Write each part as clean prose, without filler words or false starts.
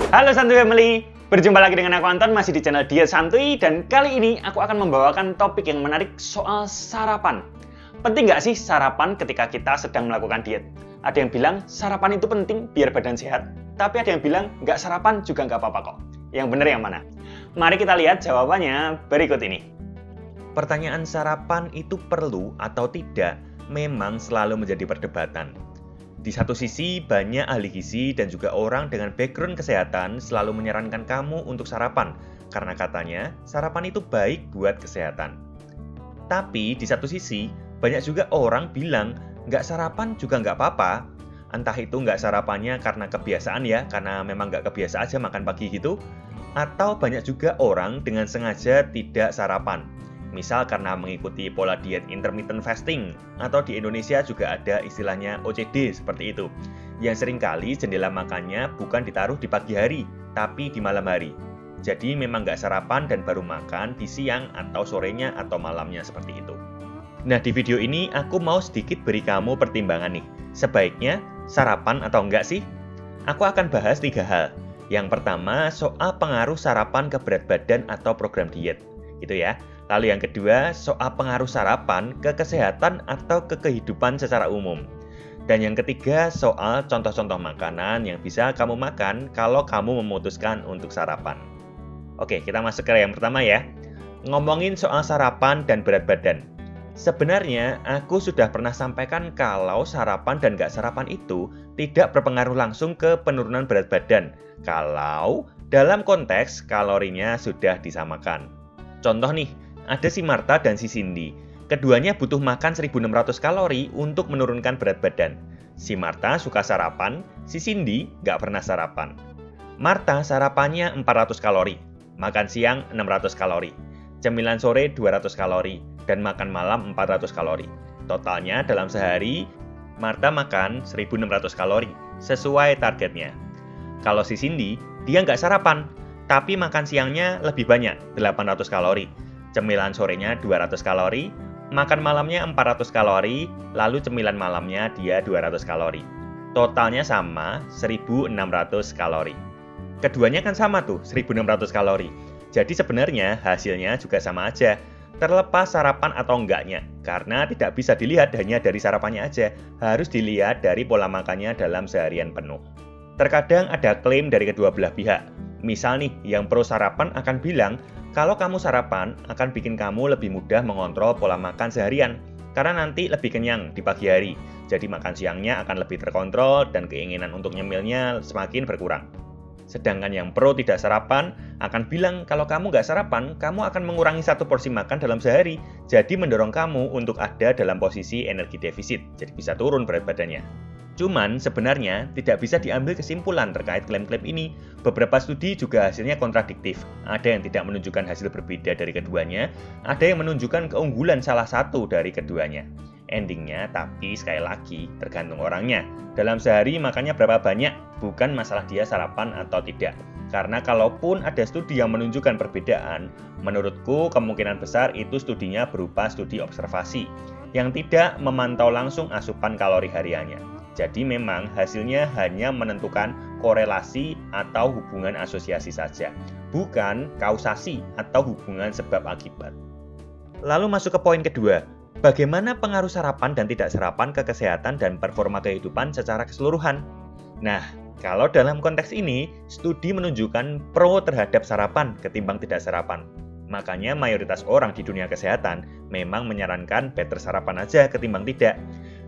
Halo Santuy Family, berjumpa lagi dengan aku Anton, masih di channel Diet Santuy. Dan kali ini aku akan membawakan topik yang menarik soal sarapan. Penting nggak sih sarapan ketika kita sedang melakukan diet? Ada yang bilang sarapan itu penting biar badan sehat, tapi ada yang bilang nggak sarapan juga nggak apa-apa kok. Yang benar yang mana? Mari kita lihat jawabannya berikut ini. Pertanyaan sarapan itu perlu atau tidak memang selalu menjadi perdebatan. Di satu sisi, banyak ahli gizi dan juga orang dengan background kesehatan selalu menyarankan kamu untuk sarapan, karena katanya sarapan itu baik buat kesehatan. Tapi di satu sisi, banyak juga orang bilang nggak sarapan juga nggak apa-apa. Entah itu nggak sarapannya karena kebiasaan ya, karena memang nggak kebiasa aja makan pagi gitu. Atau banyak juga orang dengan sengaja tidak sarapan. Misal karena mengikuti pola diet intermittent fasting, atau di Indonesia juga ada istilahnya OCD seperti itu, yang seringkali jendela makannya bukan ditaruh di pagi hari, tapi di malam hari. Jadi memang nggak sarapan dan baru makan di siang atau sorenya atau malamnya seperti itu. Nah, di video ini aku mau sedikit beri kamu pertimbangan nih. Sebaiknya sarapan atau enggak sih? Aku akan bahas 3 hal. Yang pertama, soal pengaruh sarapan ke berat badan atau program diet. Gitu ya. Lalu yang kedua, soal pengaruh sarapan ke kesehatan atau ke kehidupan secara umum. Dan yang ketiga, soal contoh-contoh makanan yang bisa kamu makan kalau kamu memutuskan untuk sarapan. Oke, kita masuk ke yang pertama ya. Ngomongin soal sarapan dan berat badan. Sebenarnya, aku sudah pernah sampaikan kalau sarapan dan nggak sarapan itu tidak berpengaruh langsung ke penurunan berat badan kalau dalam konteks kalorinya sudah disamakan. Contoh nih, ada si Martha dan si Cindy. Keduanya butuh makan 1.600 kalori untuk menurunkan berat badan. Si Martha suka sarapan, si Cindy nggak pernah sarapan. Martha sarapannya 400 kalori, makan siang 600 kalori, cemilan sore 200 kalori, dan makan malam 400 kalori. Totalnya dalam sehari, Martha makan 1.600 kalori, sesuai targetnya. Kalau si Cindy, dia nggak sarapan, tapi makan siangnya lebih banyak, 800 kalori. Cemilan sorenya 200 kalori, makan malamnya 400 kalori, lalu cemilan malamnya dia 200 kalori. Totalnya sama, 1.600 kalori. Keduanya kan sama tuh, 1.600 kalori. Jadi sebenarnya hasilnya juga sama aja, terlepas sarapan atau enggaknya. Karena tidak bisa dilihat hanya dari sarapannya aja, harus dilihat dari pola makannya dalam seharian penuh. Terkadang ada klaim dari kedua belah pihak. Misal nih, yang pro sarapan akan bilang, kalau kamu sarapan, akan bikin kamu lebih mudah mengontrol pola makan seharian, karena nanti lebih kenyang di pagi hari. Jadi makan siangnya akan lebih terkontrol dan keinginan untuk nyemilnya semakin berkurang. Sedangkan yang pro tidak sarapan akan bilang kalau kamu nggak sarapan, kamu akan mengurangi 1 porsi makan dalam sehari, jadi mendorong kamu untuk ada dalam posisi energi defisit, jadi bisa turun berat badannya. Cuman sebenarnya tidak bisa diambil kesimpulan terkait klaim-klaim ini. Beberapa studi juga hasilnya kontradiktif. Ada yang tidak menunjukkan hasil berbeda dari keduanya, ada yang menunjukkan keunggulan salah satu dari keduanya. Endingnya, tapi sekali lagi, tergantung orangnya. Dalam sehari makannya berapa banyak, bukan masalah dia sarapan atau tidak. Karena kalaupun ada studi yang menunjukkan perbedaan, menurutku kemungkinan besar itu studinya berupa studi observasi, yang tidak memantau langsung asupan kalori hariannya. Jadi memang hasilnya hanya menentukan korelasi atau hubungan asosiasi saja, bukan kausasi atau hubungan sebab akibat. Lalu masuk ke poin kedua, bagaimana pengaruh sarapan dan tidak sarapan ke kesehatan dan performa kehidupan secara keseluruhan? Nah, kalau dalam konteks ini, studi menunjukkan pro terhadap sarapan ketimbang tidak sarapan. Makanya mayoritas orang di dunia kesehatan memang menyarankan better sarapan aja ketimbang tidak.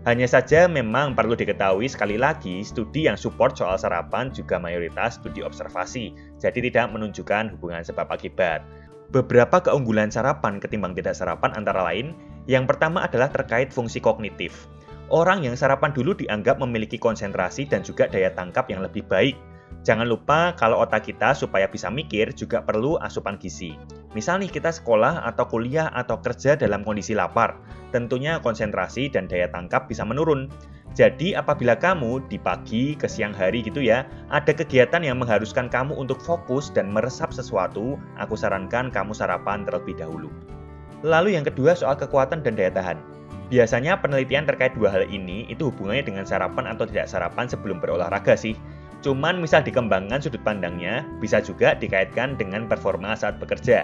Hanya saja memang perlu diketahui sekali lagi, studi yang support soal sarapan juga mayoritas studi observasi, jadi tidak menunjukkan hubungan sebab akibat. Beberapa keunggulan sarapan ketimbang tidak sarapan antara lain, yang pertama adalah terkait fungsi kognitif. Orang yang sarapan dulu dianggap memiliki konsentrasi dan juga daya tangkap yang lebih baik. Jangan lupa kalau otak kita supaya bisa mikir juga perlu asupan gizi. Misal nih kita sekolah atau kuliah atau kerja dalam kondisi lapar, tentunya konsentrasi dan daya tangkap bisa menurun. Jadi apabila kamu di pagi ke siang hari gitu ya, ada kegiatan yang mengharuskan kamu untuk fokus dan meresap sesuatu, aku sarankan kamu sarapan terlebih dahulu. Lalu yang kedua soal kekuatan dan daya tahan. Biasanya penelitian terkait 2 hal ini itu hubungannya dengan sarapan atau tidak sarapan sebelum berolahraga sih. Cuman misal dikembangkan sudut pandangnya, bisa juga dikaitkan dengan performa saat bekerja.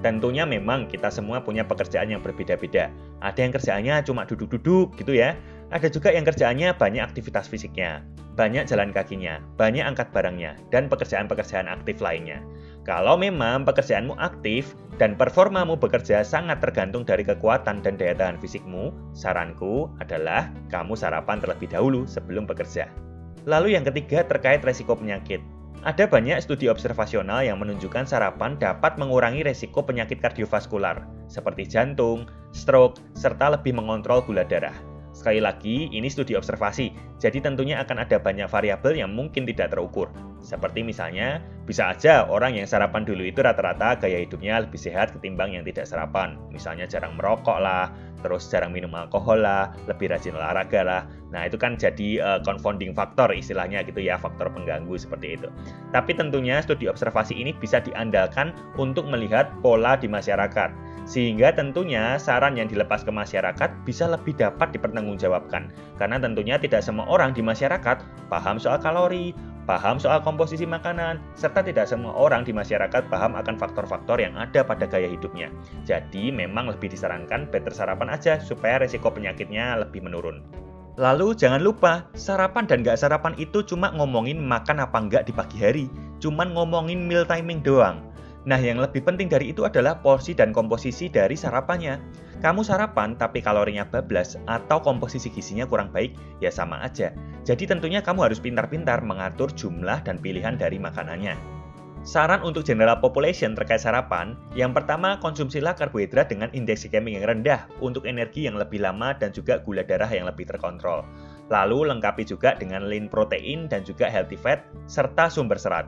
Tentunya memang kita semua punya pekerjaan yang berbeda-beda. Ada yang kerjaannya cuma duduk-duduk gitu ya. Ada juga yang kerjaannya banyak aktivitas fisiknya, banyak jalan kakinya, banyak angkat barangnya, dan pekerjaan-pekerjaan aktif lainnya. Kalau memang pekerjaanmu aktif dan performamu bekerja sangat tergantung dari kekuatan dan daya tahan fisikmu, saranku adalah kamu sarapan terlebih dahulu sebelum bekerja. Lalu yang ketiga terkait resiko penyakit. Ada banyak studi observasional yang menunjukkan sarapan dapat mengurangi resiko penyakit kardiovaskular, seperti jantung, stroke, serta lebih mengontrol gula darah. Sekali lagi, ini studi observasi, jadi tentunya akan ada banyak variabel yang mungkin tidak terukur. Seperti misalnya, bisa aja orang yang sarapan dulu itu rata-rata gaya hidupnya lebih sehat ketimbang yang tidak sarapan. Misalnya jarang merokok lah, terus jarang minum alkohol lah, lebih rajin olahraga lah. Nah, itu kan jadi confounding factor istilahnya gitu ya, faktor pengganggu seperti itu. Tapi tentunya studi observasi ini bisa diandalkan untuk melihat pola di masyarakat. Sehingga tentunya saran yang dilepas ke masyarakat bisa lebih dapat dipertanggungjawabkan. Karena tentunya tidak semua orang di masyarakat paham soal kalori, paham soal komposisi makanan, serta tidak semua orang di masyarakat paham akan faktor-faktor yang ada pada gaya hidupnya. Jadi memang lebih disarankan better sarapan aja supaya resiko penyakitnya lebih menurun. Lalu jangan lupa, sarapan dan nggak sarapan itu cuma ngomongin makan apa nggak di pagi hari, cuman ngomongin meal timing doang. Nah, yang lebih penting dari itu adalah porsi dan komposisi dari sarapannya. Kamu sarapan tapi kalorinya bablas atau komposisi gizinya kurang baik, ya sama aja. Jadi tentunya kamu harus pintar-pintar mengatur jumlah dan pilihan dari makanannya. Saran untuk general population terkait sarapan, yang pertama konsumsilah karbohidrat dengan indeks glikemik yang rendah untuk energi yang lebih lama dan juga gula darah yang lebih terkontrol. Lalu lengkapi juga dengan lean protein dan juga healthy fat serta sumber serat.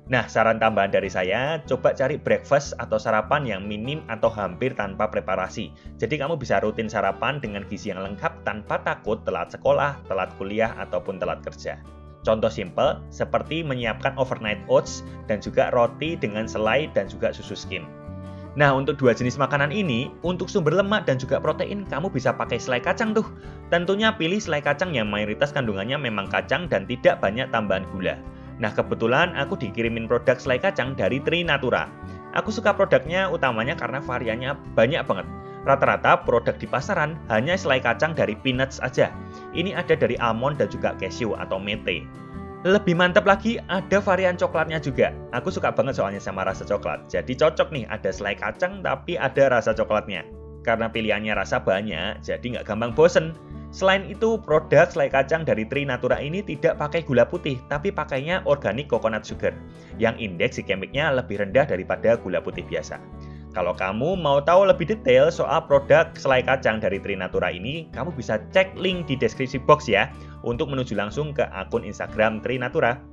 Nah, saran tambahan dari saya, coba cari breakfast atau sarapan yang minim atau hampir tanpa preparasi. Jadi kamu bisa rutin sarapan dengan gizi yang lengkap tanpa takut telat sekolah, telat kuliah, ataupun telat kerja. Contoh simple, seperti menyiapkan overnight oats dan juga roti dengan selai dan juga susu skim. Nah, untuk dua jenis makanan ini, untuk sumber lemak dan juga protein, kamu bisa pakai selai kacang tuh. Tentunya pilih selai kacang yang mayoritas kandungannya memang kacang dan tidak banyak tambahan gula. Nah, kebetulan aku dikirimin produk selai kacang dari Trinatura. Aku suka produknya utamanya karena variannya banyak banget. Rata-rata produk di pasaran hanya selai kacang dari peanuts aja. Ini ada dari almond dan juga cashew atau mete. Lebih mantap lagi, ada varian coklatnya juga. Aku suka banget soalnya sama rasa coklat. Jadi cocok nih, ada selai kacang tapi ada rasa coklatnya. Karena pilihannya rasa banyak, jadi nggak gampang bosen. Selain itu, produk selai kacang dari Trinatura ini tidak pakai gula putih, tapi pakainya organic coconut sugar, yang indeks glikemiknya lebih rendah daripada gula putih biasa. Kalau kamu mau tahu lebih detail soal produk selai kacang dari Trinatura ini, kamu bisa cek link di deskripsi box ya, untuk menuju langsung ke akun Instagram Trinatura.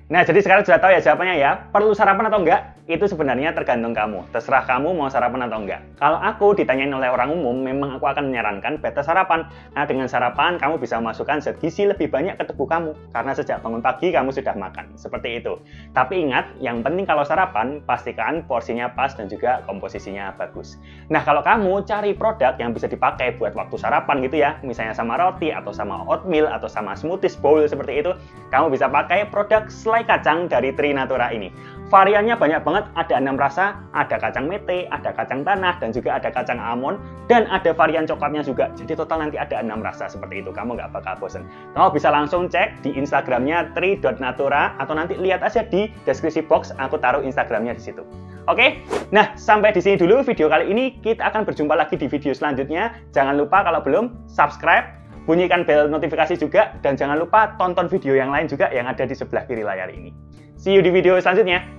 Nah, jadi sekarang sudah tahu ya jawabannya ya. Perlu sarapan atau enggak? Itu sebenarnya tergantung kamu. Terserah kamu mau sarapan atau enggak. Kalau aku ditanyain oleh orang umum, memang aku akan menyarankan better sarapan. Nah, dengan sarapan, kamu bisa memasukkan zat gizi lebih banyak ke tubuh kamu. Karena sejak bangun pagi, kamu sudah makan. Seperti itu. Tapi ingat, yang penting kalau sarapan, pastikan porsinya pas dan juga komposisinya bagus. Nah, kalau kamu cari produk yang bisa dipakai buat waktu sarapan gitu ya, misalnya sama roti, atau sama oatmeal, atau sama smoothies bowl seperti itu, kamu bisa pakai produk selai kacang dari Trinatura ini. Variannya banyak banget, ada 6 rasa, ada kacang mete, ada kacang tanah, dan juga ada kacang almond, dan ada varian coklatnya juga. Jadi total nanti ada 6 rasa seperti itu, kamu nggak bakal bosen. Kamu bisa langsung cek di Instagramnya tri.natura, atau nanti lihat aja di deskripsi box, aku taruh Instagramnya di situ. Oke, nah sampai di sini dulu video kali ini. Kita akan berjumpa lagi di video selanjutnya. Jangan lupa kalau belum, subscribe, bunyikan bel notifikasi juga, dan jangan lupa tonton video yang lain juga yang ada di sebelah kiri layar ini. See you di video selanjutnya.